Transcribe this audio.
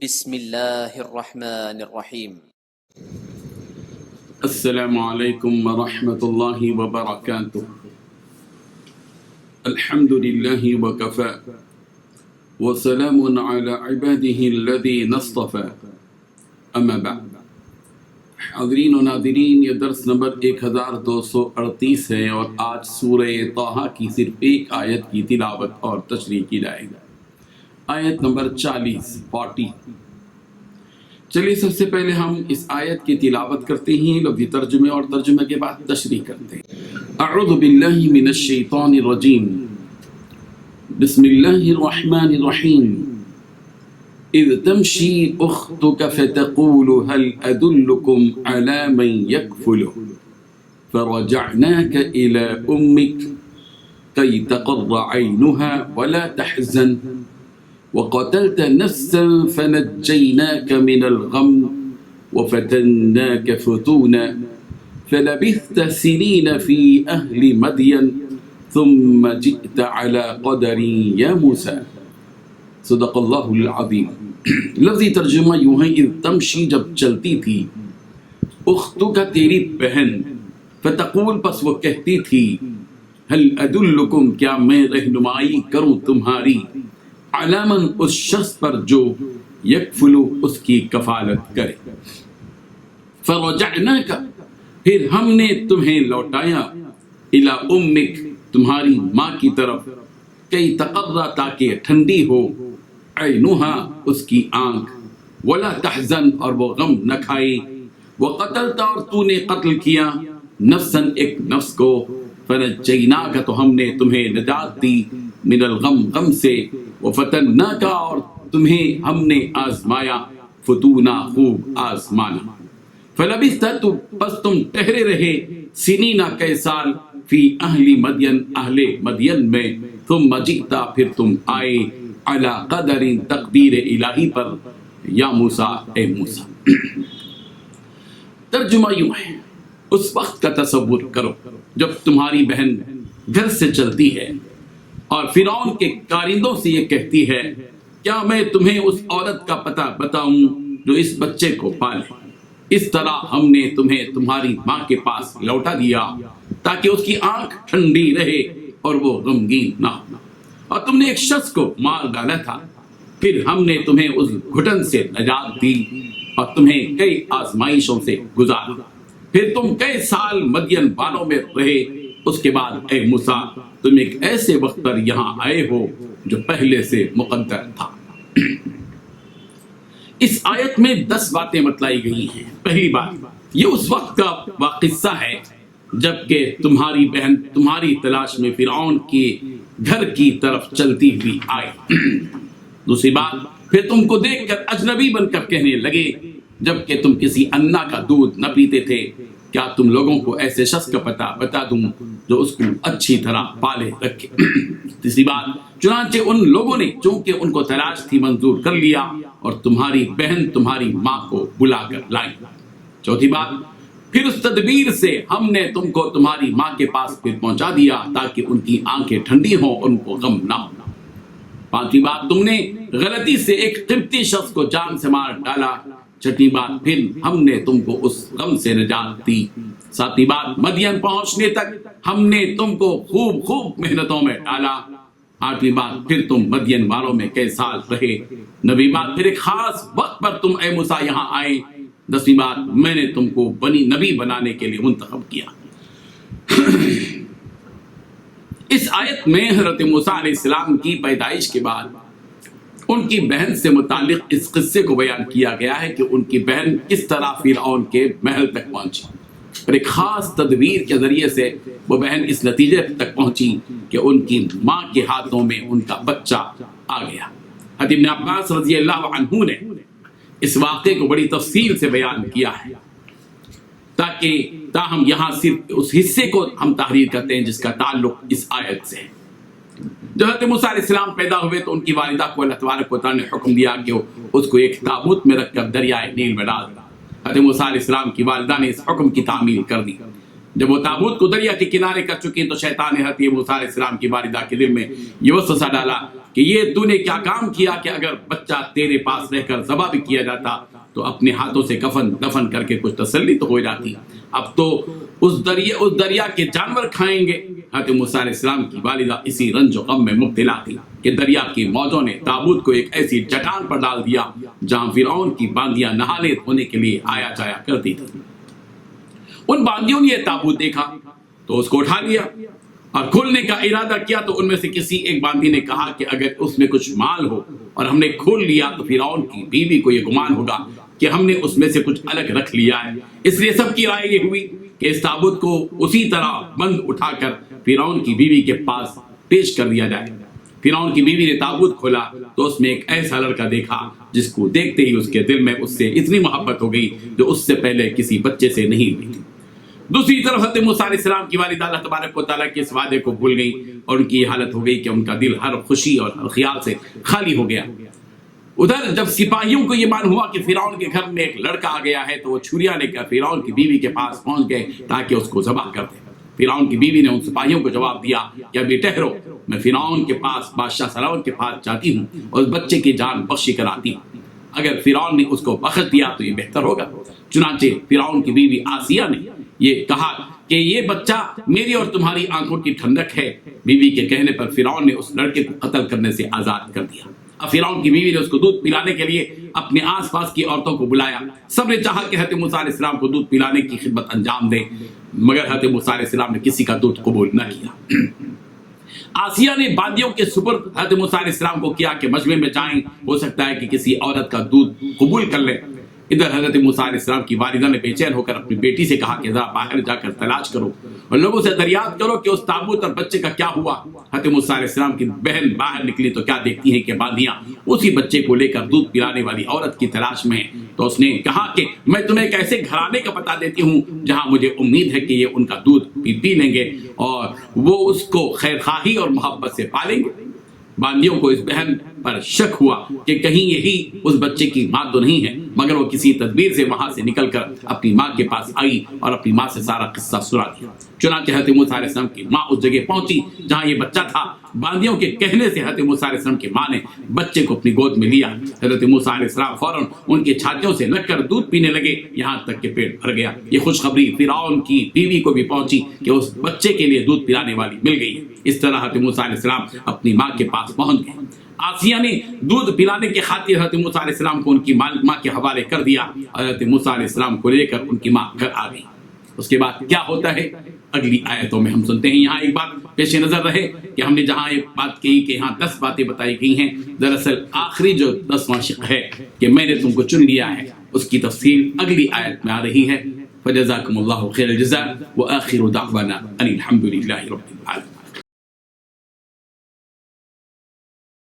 بسم اللہ الرحمن الرحیم۔ السلام علیکم ورحمۃ اللہ وبرکاتہ۔ الحمد للہ وکفی وسلام علی عباده الذین اصطفی، اما بعد۔ حاضرین و ناظرین، یہ درس نمبر 1238 ہے اور آج سورہ طٰہٰ کی صرف ایک آیت کی تلاوت اور تشریح کی جائے گی، آیت نمبر 40۔ چلیے سب سے پہلے ہم اس آیت کی تلاوت کرتے ہیں، لفظی ترجمے اور ترجمے کے بعد تشریح کرتے ہیں۔ اعوذ باللہ من الشیطان الرجیم، بسم اللہ الرحمن الرحیم۔ اذ تمشی اختک فتقول هل ادلکم علی من یکفلہ فرجعناک الی امک کی تقر عینها ولا تحزن وقتلت نفسا فنجيناك من الغم وفتناك فتونا فلبثت سنين في أهل مدين ثم جئت على قدر يا موسى، صدق اللہ العظیم۔ لفظی ترجمہ یوں ہے، اذ تمشی، جب چلتی تھی، اختو کا تیری بہن، فتقول، پس وہ کہتی تھی، هل ادلکم، کیا میں رہنمائی کروں تمہاری، علامن، اس شخص پر جو یکفلو، اس کی کفالت کرے، فرجعناک، پھر ہم نے تمہیں لوٹایا، الی امک، تمہاری ماں کی طرف، کئی تقرّ، تاکہ ٹھنڈی ہو، عینھا، اس کی آنکھ، ولا تحزن، اور وہ غم نہ کھائے، وقتلت، اور تو نے قتل کیا، نفسا، ایک نفس کو، فنجیناک، تو ہم نے تمہیں نجات دی، من الغم، غم سے، وفتناک، اور تمہیں ہم نے آزمایا، فتونا، خوب آزمانا، فلبثت، تو پس تم ٹھہرے رہے، سنین، کئی سال، فی اہل مدین، اہل مدین میں، ثم جئتا، پھر تم آئے، علی قدر، تقدیر الہی پر، یا موسیٰ، اے موسیٰ۔ ترجمہ یوں ہے، اس وقت کا تصور کرو جب تمہاری بہن گھر سے چلتی ہے اور فرعون کے کارندوں سے یہ کہتی ہے، کیا میں تمہیں اس عورت کا پتہ بتاؤں جو اس بچے کو پالے، اس طرح ہم نے تمہیں تمہاری ماں کے پاس لوٹا دیا تاکہ اس کی آنکھ ٹھنڈی رہے اور وہ غمگین نہ ہو، اور تم نے ایک شخص کو مار ڈالا تھا، پھر ہم نے تمہیں اس گھٹن سے نجات دی اور تمہیں کئی آزمائشوں سے گزارا، پھر تم کئی سال مدین والوں میں رہے، اس کے بعد اے موسیٰ، تم ایک ایسے وقت پر یہاں آئے ہو جو پہلے سے مقدر تھا۔ اس آیت میں 10 باتیں بتلائی گئی ہیں۔ پہلی بات، یہ اس وقت کا قصہ ہے جبکہ تمہاری بہن تمہاری تلاش میں فرعون کے گھر کی طرف چلتی ہوئی آئی۔ دوسری بات، پھر تم کو دیکھ کر اجنبی بن کر کہنے لگے جبکہ تم کسی انا کا دودھ نہ پیتے تھے، کیا تم لوگوں کو ایسے شخص کا پتہ بتا دوں جو اس کو اچھی طرح پالے رکھے۔ تیسری بات، چنانچہ ان لوگوں نے چونکہ ان کو تلاش تھی منظور کر لیا اور تمہاری بہن تمہاری ماں کو بلا کر لائی۔ چوتھی بات، پھر اس تدبیر سے ہم نے تم کو تمہاری ماں کے پاس پھر پہنچا دیا تاکہ ان کی آنکھیں ٹھنڈی ہوں، ان کو غم نہ ہو۔ پانچویں بات، تم نے غلطی سے ایک قبطی شخص کو جان سے مار ڈالا۔ چھٹی بات، پھر ہم نے تم کو اس غم سے نجات دی۔ ساتویں بات، مدین پہنچنے تک ہم نے تم کو خوب محنتوں میں ڈالا۔ آٹھویں بات، پھر تم مدین والوں میں کئی سال رہے۔ نویں بات، پھر ایک خاص وقت پر تم اے موسیٰ یہاں آئے۔ 10ویں بات، میں نے تم کو بنی نبی بنانے کے لیے منتخب کیا۔ اس آیت میں حضرت موسیٰ علیہ السلام کی پیدائش کے بعد ان کی بہن سے متعلق اس قصے کو بیان کیا گیا ہے کہ ان کی بہن کس طرح فرعون کے محل تک پہنچی اور ایک خاص تدبیر کے ذریعے سے وہ بہن اس نتیجے تک پہنچی کہ ان کی ماں کے ہاتھوں میں ان کا بچہ آ گیا۔ حضرت ابن عباس رضی اللہ عنہ نے اس واقعے کو بڑی تفصیل سے بیان کیا ہے، تاہم یہاں صرف اس حصے کو ہم تحریر کرتے ہیں جس کا تعلق اس آیت سے ہے۔ جب حضرت موسیٰ علیہ السلام پیدا ہوئے تو ان کی والدہ کو اللہ تبارک و تعالیٰ نے حکم دیا کہ اس کو ایک تابوت میں رکھ کر دریائے نیل میں ڈال دیا۔ حضرت موسیٰ علیہ السلام کی والدہ نے اس حکم کی تعمیل کر دی۔ جب وہ تابوت کو دریا کے کنارے کر چکی تو شیطان نے حضرت موسیٰ علیہ السلام کی والدہ کے دل میں یہ وسوسہ ڈالا کہ یہ تو نے کیا کام کیا کہ اگر بچہ تیرے پاس رہ کر ذبح بھی کیا جاتا تو اپنے ہاتھوں سے کفن دفن کر کے کچھ تسلی تو ہو جاتی، اب تو اس دریا کے جانور کھائیں گے۔ حضرت موسیٰ علیہ السلام کی والدہ اسی رنج و غم میں مبتلا تھی کہ دریا کی موجوں نے تابوت کو ایک ایسی چٹان پر ڈال دیا جہاں فرعون کی باندیاں نہانے دھونے کے لیے آیا جایا کرتی تھی۔ ان باندیوں نے یہ تابوت دیکھا تو اس کو اٹھا لیا اور کھولنے کا ارادہ کیا، تو ان میں سے کسی ایک باندی نے کہا کہ اگر اس میں کچھ مال ہو اور ہم نے کھول لیا تو فرعون کی بیوی کو یہ گمان ہوگا کہ ہم نے اس میں سے کچھ الگ رکھ لیا ہے، اس لیے سب کی رائے یہ ہوئی کہ اس تابوت کو اسی طرح بند اٹھا کر فرعون کی بیوی کے پاس پیش کر دیا جائے۔ فرعون کی بیوی نے تابوت کھولا تو اس میں ایک ایسا لڑکا دیکھا جس کو دیکھتے ہی اس کے دل میں اس سے اتنی محبت ہو گئی جو اس سے پہلے کسی بچے سے نہیں ہوئی تھی۔ دوسری طرف حضرت موسیٰ علیہ السلام کی والدہ اللہ تبارک و تعالیٰ کے اس وعدے کو بھول گئی اور ان کی یہ حالت ہو گئی کہ ان کا دل ہر خوشی اور ہر خیال سے خالی ہو گیا۔ ادھر جب سپاہیوں کو یہ معلوم ہوا کہ فرعون کے گھر میں ایک لڑکا آ گیا ہے تو وہ چھریاں لے کر فرعون کی بیوی کے پاس پہنچ گئے تاکہ اس کو ذبح کر دیں۔ فرعون کی بیوی نے ان سپاہیوں کو جواب دیا کہ ابھی ٹھہرو، میں فرعون کے پاس بادشاہ سلامت کے پاس جاتی ہوں اور اس بچے کی جان بخشی کر آتی ہوں، اگر فرعون نے اس کو بخش دیا تو یہ بہتر ہوگا۔ چنانچہ فرعون کی بیوی آسیہ نے یہ کہا کہ یہ بچہ میری اور تمہاری آنکھوں کی ٹھنڈک ہے۔ بیوی کے کہنے پر فرعون نے اس لڑکے کو قتل کرنے سے آزاد کر دیا۔ اب فرعون کی بیوی نے اس کو دودھ پلانے کے لیے اپنے آس پاس کی عورتوں کو بلایا۔ سب نے چاہا کہ حضرت موسیٰ علیہ السلام کو دودھ پلانے کی خدمت انجام دیں، مگر حضرت موسیٰ علیہ السلام نے کسی کا دودھ قبول نہ کیا۔ آسیہ نے باندیوں کے سپرد حضرت موسیٰ علیہ السلام کو کیا کہ مجمع میں جائیں، ہو سکتا ہے کہ کسی عورت کا دودھ قبول کر لیں۔ ادھر حضرت موسیٰ علیہ السلام کی والدہ نے بے چین ہو کر اپنی بیٹی سے کہا کہ ذرا باہر جا کر تلاش کرو اور لوگوں سے دریافت کرو کہ اس تابوت اور بچے کا کیا ہوا۔ حضرت موسیٰ علیہ السلام کی بہن باہر نکلی تو کیا دیکھتی ہیں کہ باندیاں اسی بچے کو لے کر دودھ پلانے والی عورت کی تلاش میں ہیں، تو اس نے کہا کہ میں تمہیں ایک ایسے گھرانے کا پتہ دیتی ہوں جہاں مجھے امید ہے کہ یہ ان کا دودھ پی لیں گے اور وہ اس کو خیر خواہی اور محبت سے پالیں گے۔ باندیوں کو اس بہن پر شک ہوا کہ کہیں یہی اس بچے کی ماں تو نہیں ہے، مگر وہ کسی تدبیر سے وہاں سے نکل کر اپنی ماں کے پاس آئی اور اپنی ماں سے سارا قصہ سنا دیا۔ چنانچہ حضرت موسیٰ علیہ السلام کی ماں اس جگہ پہنچی جہاں یہ بچہ تھا۔ باندیوں کے کہنے سے حضرت موسیٰ علیہ السلام کی ماں نے بچے کو اپنی گود میں لیا۔ حضرت موسیٰ علیہ السلام فوراً ان کی چھاتیوں سے لگ کر دودھ پینے لگے، یہاں تک کہ پیٹ بھر گیا۔ یہ خوشخبری فرعون کی بیوی کو بھی پہنچی کہ اس بچے کے لیے دودھ پلانے والی مل گئی ہے۔ اس طرح حضرت موسیٰ علیہ السلام اپنی ماں کے پاس پہنچ گئے۔ آسیہ نے دودھ پلانے کی خاطر حضرت موسیٰ علیہ السلام کو ان کی ماں کے حوالے کر دیا۔ حضرت موسیٰ علیہ السلام کو لے کر ان کی ماں گھر آ گئی۔ اس کے بعد کیا ہوتا ہے اگلی آیتوں میں ہم سنتے ہیں۔ یہاں ایک بات پیش نظر رہے کہ ہم نے جہاں ایک بات کہی کہ یہاں 10 باتیں بتائی گئی ہیں، دراصل آخری جو 10واں شق ہے کہ میں نے تم کو چن لیا ہے، اس کی تفصیل اگلی آیت میں آ رہی ہے۔ فجزاکم اللہ خیر الجزاء وآخر دعوانا ان الحمد للہ رب العالمین۔